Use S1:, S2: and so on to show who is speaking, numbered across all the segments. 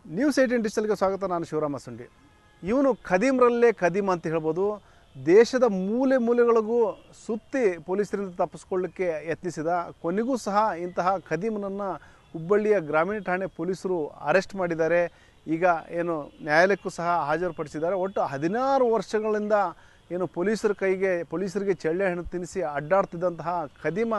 S1: News 18 ಡಿಜಿಟಲ್ಗೆ ಸ್ವಾಗತ. ನಾನು ಶಿವರಾಮ ಸುಂಡಿ. ಇವನು ಖದೀಮ್ರಲ್ಲೇ ಖದೀಮ್ ಅಂತ ಹೇಳ್ಬೋದು. ದೇಶದ ಮೂಲೆ ಮೂಲೆಗಳಿಗೂ ಸುತ್ತಿ ಪೊಲೀಸರಿಂದ ತಪ್ಪಿಸ್ಕೊಳ್ಳಿಕ್ಕೆ ಯತ್ನಿಸಿದ. ಕೊನೆಗೂ ಸಹ ಇಂತಹ ಖದೀಮನನ್ನು ಹುಬ್ಬಳ್ಳಿಯ ಗ್ರಾಮೀಣ ಠಾಣೆ ಪೊಲೀಸರು ಅರೆಸ್ಟ್ ಮಾಡಿದ್ದಾರೆ. ಈಗ ಏನು ನ್ಯಾಯಾಲಯಕ್ಕೂ ಸಹ ಹಾಜರುಪಡಿಸಿದ್ದಾರೆ. ಒಟ್ಟು 16 ವರ್ಷಗಳಿಂದ ಏನು ಪೊಲೀಸರಿಗೆ ಚೆಳ್ಳೆ ಹಣ್ಣು ತಿನ್ನಿಸಿ ಅಡ್ಡಾಡ್ತಿದ್ದಂತಹ ಖದೀಮ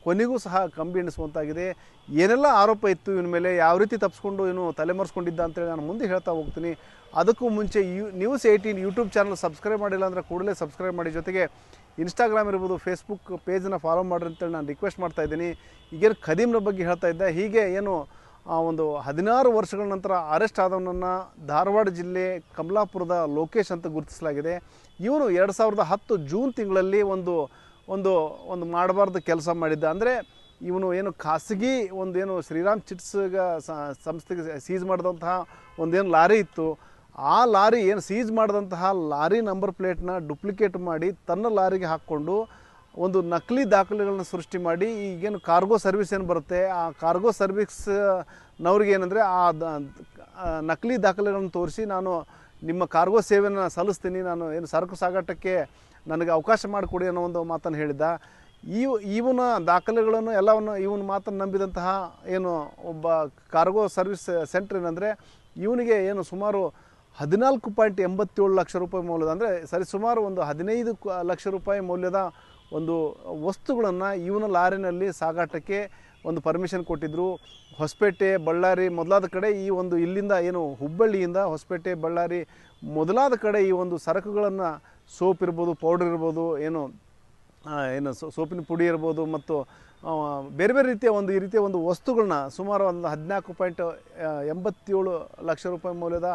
S1: ಕೊನೆಗೂ ಸಹ ಕಂಬಿ ಎಣಿಸುವಂತಾಗಿದೆ. ಏನೆಲ್ಲ ಆರೋಪ ಇತ್ತು ಇವನ ಮೇಲೆ, ಯಾವ ರೀತಿ ತಪ್ಪಿಸ್ಕೊಂಡು ಏನು ತಲೆಮರೆಸ್ಕೊಂಡಿದ್ದ ಅಂತೇಳಿ ನಾನು ಮುಂದೆ ಹೇಳ್ತಾ ಹೋಗ್ತೀನಿ. ಅದಕ್ಕೂ ಮುಂಚೆ ನ್ಯೂಸ್ 18 ಯೂಟ್ಯೂಬ್ ಚಾನಲ್ ಸಬ್ಸ್ಕ್ರೈಬ್ ಮಾಡಿಲ್ಲ ಅಂದರೆ ಕೂಡಲೇ ಸಬ್ಸ್ಕ್ರೈಬ್ ಮಾಡಿ. ಜೊತೆಗೆ ಇನ್ಸ್ಟಾಗ್ರಾಮ್ ಇರ್ಬೋದು, ಫೇಸ್ಬುಕ್ ಪೇಜನ್ನು ಫಾಲೋ ಮಾಡಿರಿ ಅಂತೇಳಿ ನಾನು ರಿಕ್ವೆಸ್ಟ್ ಮಾಡ್ತಾ ಇದ್ದೀನಿ. ಈಗೇನು ಖದೀಮ್ರ ಬಗ್ಗೆ ಹೇಳ್ತಾ ಇದ್ದೆ. ಹೀಗೆ ಏನು ಒಂದು 16 ವರ್ಷಗಳ ನಂತರ ಅರೆಸ್ಟ್ ಆದವನನ್ನು ಧಾರವಾಡ ಜಿಲ್ಲೆ ಕಮಲಾಪುರದ ಲೋಕೇಶ್ ಅಂತ ಗುರುತಿಸಲಾಗಿದೆ. ಇವನು 2010 ಜೂನ್ ತಿಂಗಳಲ್ಲಿ ಒಂದು ಮಾಡಬಾರ್ದು ಕೆಲಸ ಮಾಡಿದ್ದ. ಅಂದರೆ ಇವನು ಏನು ಖಾಸಗಿ ಒಂದೇನು ಶ್ರೀರಾಮ್ ಚಿಟ್ಸ್ಗೆ ಸಂಸ್ಥೆಗೆ ಸೀಸ್ ಮಾಡಿದಂತಹ ಒಂದೇನು ಲಾರಿ ಇತ್ತು. ಆ ಲಾರಿ ಏನು ಸೀಸ್ ಮಾಡಿದಂತಹ ಲಾರಿ ನಂಬರ್ ಪ್ಲೇಟ್ನ ಡುಪ್ಲಿಕೇಟ್ ಮಾಡಿ ತನ್ನ ಲಾರಿಗೆ ಹಾಕ್ಕೊಂಡು ಒಂದು ನಕಲಿ ದಾಖಲೆಗಳನ್ನ ಸೃಷ್ಟಿ ಮಾಡಿ, ಈಗೇನು ಕಾರ್ಗೋ ಸರ್ವಿಸ್ ಏನು ಬರುತ್ತೆ, ಆ ಕಾರ್ಗೋ ಸರ್ವಿಸ್ನವ್ರಿಗೆ ಏನಂದರೆ ಆ ನಕಲಿ ದಾಖಲೆಗಳನ್ನು ತೋರಿಸಿ ನಾನು ನಿಮ್ಮ ಕಾರ್ಗೋ ಸೇವೆಯನ್ನು ಸಲ್ಲಿಸ್ತೀನಿ, ನಾನು ಏನು ಸರಕು ಸಾಗಾಟಕ್ಕೆ ನನಗೆ ಅವಕಾಶ ಮಾಡಿಕೊಡಿ ಅನ್ನೋ ಒಂದು ಮಾತನ್ನು ಹೇಳಿದ್ದ. ಇವನ ದಾಖಲೆಗಳನ್ನು ಎಲ್ಲವನ್ನು ಇವನ ಮಾತನ್ನು ನಂಬಿದಂತಹ ಏನು ಒಬ್ಬ ಕಾರ್ಗೋ ಸರ್ವಿಸ್ ಸೆಂಟ್ರ್ ಏನಂದರೆ ಇವನಿಗೆ ಏನು ಸುಮಾರು 14.87 ಲಕ್ಷ ರೂಪಾಯಿ ಮೌಲ್ಯದ, ಅಂದರೆ ಸುಮಾರು ಒಂದು 15 ಲಕ್ಷ ರೂಪಾಯಿ ಮೌಲ್ಯದ ಒಂದು ವಸ್ತುಗಳನ್ನು ಇವನ ಲಾರಿನಲ್ಲಿ ಸಾಗಾಟಕ್ಕೆ ಒಂದು ಪರ್ಮಿಷನ್ ಕೊಟ್ಟಿದ್ದರು. ಹೊಸಪೇಟೆ, ಬಳ್ಳಾರಿ ಮೊದಲಾದ ಕಡೆ ಈ ಒಂದು ಇಲ್ಲಿಂದ ಏನು ಹುಬ್ಬಳ್ಳಿಯಿಂದ ಹೊಸಪೇಟೆ, ಬಳ್ಳಾರಿ ಮೊದಲಾದ ಕಡೆ ಈ ಒಂದು ಸರಕುಗಳನ್ನು ಸೋಪ್ ಇರ್ಬೋದು, ಪೌಡರ್ ಇರ್ಬೋದು, ಏನು ಸೋಪಿನ ಪುಡಿ ಇರ್ಬೋದು ಮತ್ತು ಬೇರೆ ಬೇರೆ ರೀತಿಯ ಈ ರೀತಿಯ ಒಂದು ವಸ್ತುಗಳನ್ನ ಸುಮಾರು ಒಂದು 14.87 ಲಕ್ಷ ರೂಪಾಯಿ ಮೌಲ್ಯದ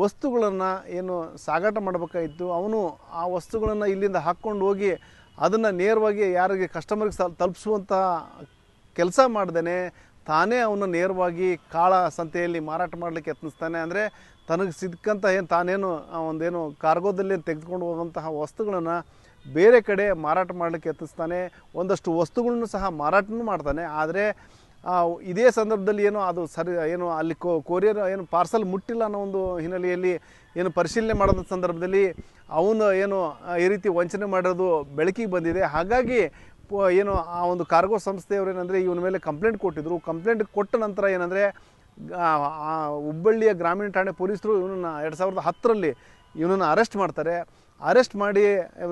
S1: ವಸ್ತುಗಳನ್ನು ಏನು ಸಾಗಾಟ ಮಾಡಬೇಕಾಗಿತ್ತು. ಅವನು ಆ ವಸ್ತುಗಳನ್ನು ಇಲ್ಲಿಂದ ಹಾಕ್ಕೊಂಡು ಹೋಗಿ ಅದನ್ನು ನೇರವಾಗಿ ಯಾರಿಗೆ ಕಸ್ಟಮರ್ಗೆ ತಲುಪಿಸುವಂತಹ ಕೆಲಸ ಮಾಡ್ದೇನೆ ತಾನೇ ಅವನು ನೇರವಾಗಿ ಕಾಳ ಸಂತೆಯಲ್ಲಿ ಮಾರಾಟ ಮಾಡಲಿಕ್ಕೆ ಯತ್ನಿಸ್ತಾನೆ. ಅಂದರೆ ತನಗೆ ಸಿಕ್ಕಂಥ ತಾನೇನು ಒಂದೇನು ಕಾರ್ಗೋದಲ್ಲಿ ತೆಗೆದುಕೊಂಡು ಹೋಗುವಂತಹ ವಸ್ತುಗಳನ್ನು ಬೇರೆ ಕಡೆ ಮಾರಾಟ ಮಾಡಲಿಕ್ಕೆ ಯತ್ನಿಸ್ತಾನೆ. ಒಂದಷ್ಟು ವಸ್ತುಗಳನ್ನು ಸಹ ಮಾರಾಟನೂ ಮಾಡ್ತಾನೆ. ಆದರೆ ಇದೇ ಸಂದರ್ಭದಲ್ಲಿ ಏನು ಅಲ್ಲಿ ಕೊರಿಯರ್ ಏನು ಪಾರ್ಸಲ್ ಮುಟ್ಟಿಲ್ಲ ಅನ್ನೋ ಒಂದು ಹಿನ್ನೆಲೆಯಲ್ಲಿ ಏನು ಪರಿಶೀಲನೆ ಮಾಡೋದ ಸಂದರ್ಭದಲ್ಲಿ ಅವನು ಏನು ಈ ರೀತಿ ವಂಚನೆ ಮಾಡೋದು ಬೆಳಕಿಗೆ ಬಂದಿದೆ. ಹಾಗಾಗಿ ಏನು ಆ ಒಂದು ಕಾರ್ಗೋ ಸಂಸ್ಥೆಯವರು ಏನಂದರೆ ಇವನ ಮೇಲೆ ಕಂಪ್ಲೇಂಟ್ ಕೊಟ್ಟಿದ್ದರು. ಕಂಪ್ಲೇಂಟ್ ಕೊಟ್ಟ ನಂತರ ಏನಂದರೆ ಹುಬ್ಬಳ್ಳಿಯ ಗ್ರಾಮೀಣ ಠಾಣೆ ಪೊಲೀಸರು ಇವನನ್ನು 2010ರಲ್ಲಿ ಇವನನ್ನು ಅರೆಸ್ಟ್ ಮಾಡ್ತಾರೆ. ಅರೆಸ್ಟ್ ಮಾಡಿ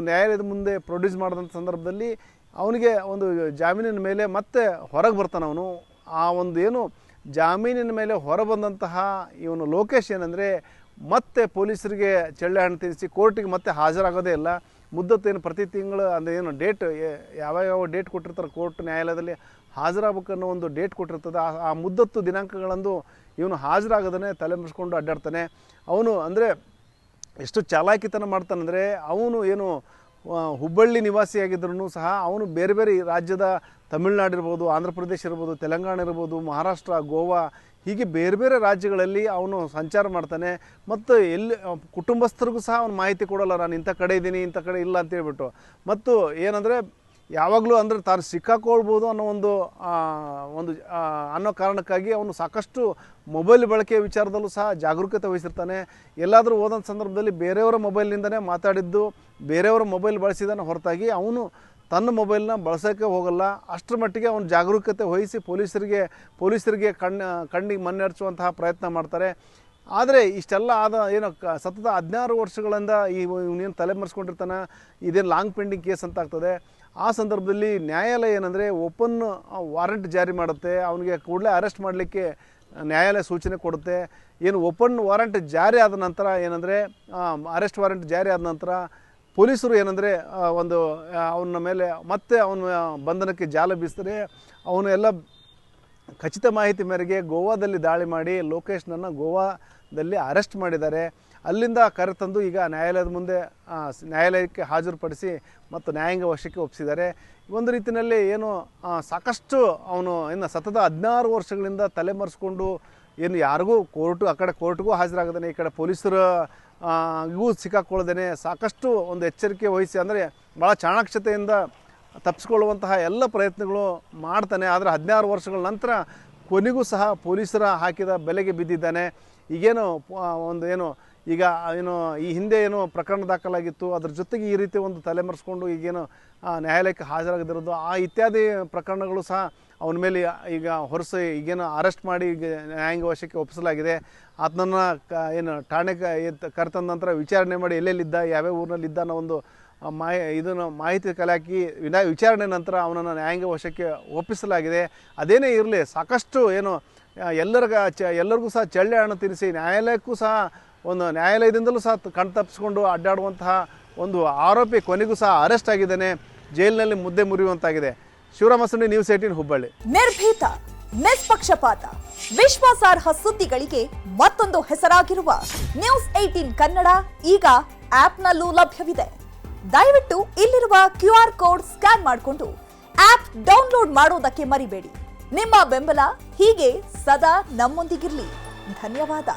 S1: ನ್ಯಾಯಾಲಯದ ಮುಂದೆ ಪ್ರೊಡ್ಯೂಸ್ ಮಾಡಿದಂಥ ಸಂದರ್ಭದಲ್ಲಿ ಅವನಿಗೆ ಒಂದು ಜಾಮೀನಿನ ಮೇಲೆ ಮತ್ತೆ ಹೊರಗೆ ಬರ್ತಾನೆ. ಅವನು ಆ ಒಂದು ಏನು ಜಾಮೀನಿನ ಮೇಲೆ ಹೊರಬಂದಂತಹ ಇವನು ಲೋಕೇಶ್ ಏನಂದರೆ ಮತ್ತೆ ಪೊಲೀಸರಿಗೆ ಚೆಳ್ಳೆ ಹಣ್ಣು ತಿನ್ನಿಸಿ ಕೋರ್ಟಿಗೆ ಮತ್ತೆ ಹಾಜರಾಗೋದೇ ಇಲ್ಲ. ಮುದ್ದತ್ತೇನು ಪ್ರತಿ ತಿಂಗಳು ಅಂದರೆ ಏನು ಡೇಟ್ ಯಾವ ಡೇಟ್ ಕೊಟ್ಟಿರ್ತಾರೆ ಕೋರ್ಟ್ ನ್ಯಾಯಾಲಯದಲ್ಲಿ ಹಾಜರಾಗಬೇಕನ್ನೋ ಒಂದು ಡೇಟ್ ಕೊಟ್ಟಿರ್ತದೆ. ಆ ಮುದ್ದತ್ತು ದಿನಾಂಕಗಳಂದು ಇವನು ಹಾಜರಾಗದೇ ತಲೆಮರೆಸ್ಕೊಂಡು ಅಡ್ಡಾಡ್ತಾನೆ. ಅವನು ಅಂದರೆ ಎಷ್ಟು ಚಾಲಾಕಿತನ ಮಾಡ್ತಾನಂದರೆ ಅವನು ಏನು ಹುಬ್ಬಳ್ಳಿ ನಿವಾಸಿಯಾಗಿದ್ರೂ ಸಹ ಅವನು ಬೇರೆ ಬೇರೆ ರಾಜ್ಯದ ತಮಿಳುನಾಡು ಇರ್ಬೋದು, ಆಂಧ್ರ ಪ್ರದೇಶ ಇರ್ಬೋದು, ತೆಲಂಗಾಣ ಇರ್ಬೋದು, ಮಹಾರಾಷ್ಟ್ರ, ಗೋವಾ ಹೀಗೆ ಬೇರೆ ಬೇರೆ ರಾಜ್ಯಗಳಲ್ಲಿ ಅವನು ಸಂಚಾರ ಮಾಡ್ತಾನೆ. ಮತ್ತು ಕುಟುಂಬಸ್ಥರಿಗೂ ಸಹ ಅವನು ಮಾಹಿತಿ ಕೊಡೋಲ್ಲ, ನಾನು ಇಂಥ ಕಡೆ ಇದ್ದೀನಿ, ಇಂಥ ಕಡೆ ಇಲ್ಲ ಅಂತೇಳ್ಬಿಟ್ಟು. ಮತ್ತು ಏನಂದರೆ ಯಾವಾಗಲೂ ಅಂದರೆ ತಾನು ಸಿಕ್ಕಾಕೊಳ್ಬೋದು ಅನ್ನೋ ಅನ್ನೋ ಕಾರಣಕ್ಕಾಗಿ ಅವನು ಸಾಕಷ್ಟು ಮೊಬೈಲ್ ಬಳಕೆಯ ವಿಚಾರದಲ್ಲೂ ಸಹ ಜಾಗರೂಕತೆ ವಹಿಸಿರ್ತಾನೆ. ಎಲ್ಲಾದರೂ ಹೋದಂಥ ಸಂದರ್ಭದಲ್ಲಿ ಬೇರೆಯವರ ಮೊಬೈಲ್ನಿಂದನೇ ಮಾತಾಡಿದ್ದು, ಬೇರೆಯವರ ಮೊಬೈಲ್ ಬಳಸಿದಾನೆ ಹೊರತಾಗಿ ಅವನು ತನ್ನ ಮೊಬೈಲ್ನ ಬಳಸೋಕ್ಕೆ ಹೋಗಲ್ಲ. ಅಷ್ಟರ ಮಟ್ಟಿಗೆ ಅವನು ಜಾಗರೂಕತೆ ವಹಿಸಿ ಪೊಲೀಸರಿಗೆ ಕಣ್ಣಿಗೆ ಮಣ್ಣೆರಚುವಂತಹ ಪ್ರಯತ್ನ ಮಾಡ್ತಾರೆ. ಆದರೆ ಇಷ್ಟೆಲ್ಲ ಆದ ಏನೋ ಸತತ 16 ವರ್ಷಗಳಿಂದ ಇವನೇನು ತಲೆಮರೆಸ್ಕೊಂಡಿರ್ತಾನೆ. ಇದೇನು ಲಾಂಗ್ ಪೆಂಡಿಂಗ್ ಕೇಸ್ ಅಂತ ಆಗ್ತದೆ. ಆ ಸಂದರ್ಭದಲ್ಲಿ ನ್ಯಾಯಾಲಯ ಏನಂದರೆ ಓಪನ್ ವಾರೆಂಟ್ ಜಾರಿ ಮಾಡುತ್ತೆ. ಅವನಿಗೆ ಕೂಡಲೇ ಅರೆಸ್ಟ್ ಮಾಡಲಿಕ್ಕೆ ನ್ಯಾಯಾಲಯ ಸೂಚನೆ ಕೊಡುತ್ತೆ. ಏನು ಓಪನ್ ವಾರೆಂಟ್ ಜಾರಿ ಆದ ನಂತರ ಏನಂದರೆ ಅರೆಸ್ಟ್ ವಾರೆಂಟ್ ಜಾರಿ ಆದ ನಂತರ ಪೊಲೀಸರು ಏನಂದರೆ ಅವನ ಮೇಲೆ ಮತ್ತೆ ಅವನ ಬಂಧನಕ್ಕೆ ಜಾಲ ಬೀಸ್ತಾರೆ. ಅವನು ಎಲ್ಲ ಖಚಿತ ಮಾಹಿತಿ ಮೇರೆಗೆ ಗೋವಾದಲ್ಲಿ ದಾಳಿ ಮಾಡಿ ಲೋಕೇಶ್ನನ್ನು ಗೋವಾದಲ್ಲಿ ಅರೆಸ್ಟ್ ಮಾಡಿದ್ದಾರೆ. ಅಲ್ಲಿಂದ ಕರೆತಂದು ಈಗ ನ್ಯಾಯಾಲಯಕ್ಕೆ ಹಾಜರುಪಡಿಸಿ ಮತ್ತು ನ್ಯಾಯಾಂಗ ವಶಕ್ಕೆ ಒಪ್ಪಿಸಿದ್ದಾರೆ. ಒಂದು ರೀತಿಯಲ್ಲಿ ಏನು ಸಾಕಷ್ಟು ಅವನು ಇನ್ನು ಸತತ 16 ವರ್ಷಗಳಿಂದ ತಲೆಮರೆಸ್ಕೊಂಡು ಏನು ಯಾರಿಗೂ ಆ ಕಡೆ ಕೋರ್ಟ್ಗೂ ಹಾಜರಾಗದೇ, ಈ ಕಡೆ ಪೊಲೀಸರಿಗೂ ಸಿಕ್ಕಾಕೊಳ್ಳದೇನೆ ಸಾಕಷ್ಟು ಒಂದು ಎಚ್ಚರಿಕೆ ವಹಿಸಿ ಅಂದರೆ ಭಾಳ ಚಾಣಾಕ್ಷತೆಯಿಂದ ತಪ್ಪಿಸ್ಕೊಳ್ಳುವಂತಹ ಎಲ್ಲ ಪ್ರಯತ್ನಗಳು ಮಾಡ್ತಾನೆ. ಆದರೆ 16 ವರ್ಷಗಳ ನಂತರ ಕೊನೆಗೂ ಸಹ ಪೊಲೀಸರ ಹಾಕಿದ ಬೆಲೆಗೆ ಬಿದ್ದಿದ್ದಾನೆ. ಈಗೇನು ಒಂದು ಏನು ಈಗ ಏನು ಈ ಹಿಂದೆ ಏನು ಪ್ರಕರಣ ದಾಖಲಾಗಿತ್ತು, ಅದ್ರ ಜೊತೆಗೆ ಈ ರೀತಿ ಒಂದು ತಲೆಮರೆಸ್ಕೊಂಡು ಈಗೇನು ನ್ಯಾಯಾಲಯಕ್ಕೆ ಹಾಜರಾಗದಿರೋದು, ಆ ಇತ್ಯಾದಿ ಪ್ರಕರಣಗಳು ಸಹ ಅವನ ಮೇಲೆ ಈಗ ಹೊರಸಿ ಈಗೇನು ಅರೆಸ್ಟ್ ಮಾಡಿ ಈಗ ನ್ಯಾಯಾಂಗ ವಶಕ್ಕೆ ಒಪ್ಪಿಸಲಾಗಿದೆ. ಆತನನ್ನು ಏನು ಠಾಣೆಗೆ ಕರೆತಂದ ನಂತರ ವಿಚಾರಣೆ ಮಾಡಿ ಎಲ್ಲೆಲ್ಲಿದ್ದ, ಯಾವ್ಯಾವ ಊರಿನಲ್ಲಿದ್ದ ಅನ್ನೋ ಒಂದು ಇದನ್ನು ಮಾಹಿತಿ ಕಲೆ ಹಾಕಿ ವಿಚಾರಣೆ ನಂತರ ಅವನನ್ನು ನ್ಯಾಯಾಂಗ ವಶಕ್ಕೆ ಒಪ್ಪಿಸಲಾಗಿದೆ. ಅದೇನೇ ಇರಲಿ, ಸಾಕಷ್ಟು ಏನು ಎಲ್ಲರಿಗೂ ಸಹ ಚಳ್ಳೆ ಹಣ್ಣು ತಿನ್ನಿಸಿ ನ್ಯಾಯಾಲಯಕ್ಕೂ ಸಹ ಒಂದು ನ್ಯಾಯಾಲಯದಿಂದಲೂ ಸಹ ಕಣ್ತಪ್ಪಿಸ್ಕೊಂಡು ಅಡ್ಡಾಡುವಂತಹ ಒಂದು ಆರೋಪಿ ಕೊನೆಗೂ ಸಹ ಅರೆಸ್ಟ್ ಆಗಿದ್ದಾನೆ, ಜೈಲಿನಲ್ಲಿ ಮುದ್ದೆ ಮುರಿಯುವಂತಾಗಿದೆ. ಶಿವರಾಮ ಸುಂಡಿ, ನ್ಯೂಸ್ 18 ಹುಬ್ಬಳ್ಳಿ.
S2: ನಿರ್ಭೀತ, ನಿಷ್ಪಕ್ಷಪಾತ, ವಿಶ್ವಾಸಾರ್ಹ ಸುದ್ದಿಗಳಿಗೆ ಮತ್ತೊಂದು ಹೆಸರಾಗಿರುವ ನ್ಯೂಸ್ 18 ಕನ್ನಡ ಈಗ ಆಪ್ನಲ್ಲೂ ಲಭ್ಯವಿದೆ. ದಯವಿಟ್ಟು ಇಲ್ಲಿರುವ QR ಕೋಡ್ ಸ್ಕ್ಯಾನ್ ಮಾಡಿಕೊಂಡು ಆಪ್ ಡೌನ್ಲೋಡ್ ಮಾಡೋದಕ್ಕೆ ಮರಿಬೇಡಿ. ನಿಮ್ಮ ಬೆಂಬಲ ಹೀಗೆ ಸದಾ ನಮ್ಮೊಂದಿಗಿರಲಿ. ಧನ್ಯವಾದ.